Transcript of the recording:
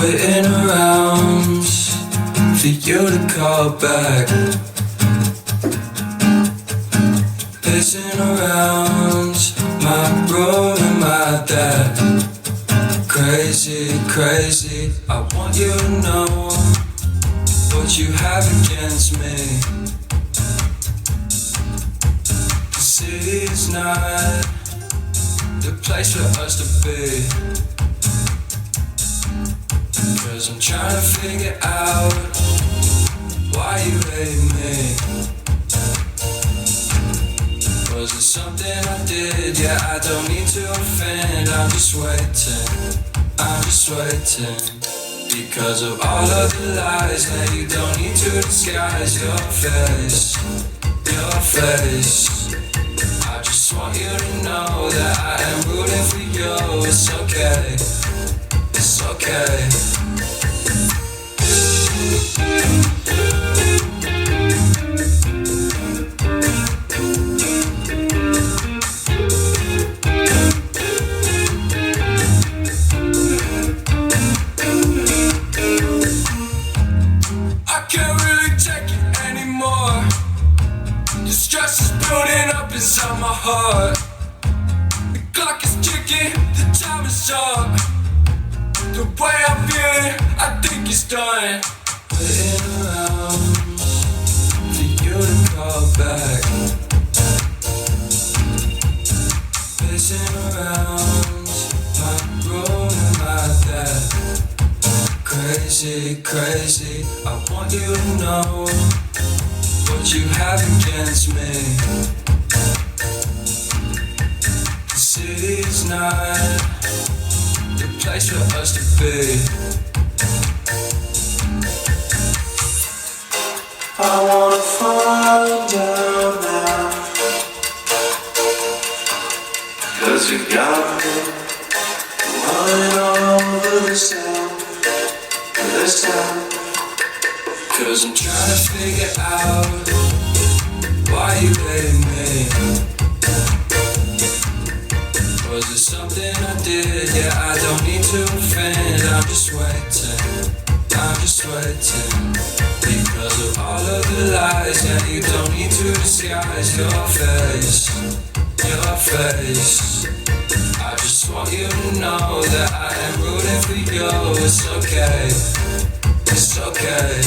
waiting around for you to call back. Pacing around my room and my dad. Crazy, crazy, I want you to know what you have against me. The city's not the place for us to be. 'Cause I'm trying to figure out why you hate me. Was it something I did? Yeah, I don't need to offend. I'm just waiting, I'm just waiting. Because of all of the lies, now you don't need to disguise your face, your face. I just want you to know that I am rooting for you. It's okay, it's okay. Inside my heart, the clock is ticking, the time is up. The way I'm feeling, I think it's done. Waiting around for you to call back. Pacing around my room and my dad. Crazy, crazy, I want you to know what you have against me. City's not the place for us to be. I wanna fall down now, 'cause you got me running all over this town. 'Cause I'm trying to figure out why you hate me. Was it something I did? Yeah, I don't need to offend. I'm just waiting, I'm just waiting. Because of all of the lies, yeah, you don't need to disguise your face, your face. I just want you to know that I am rooting for you. It's okay, it's okay.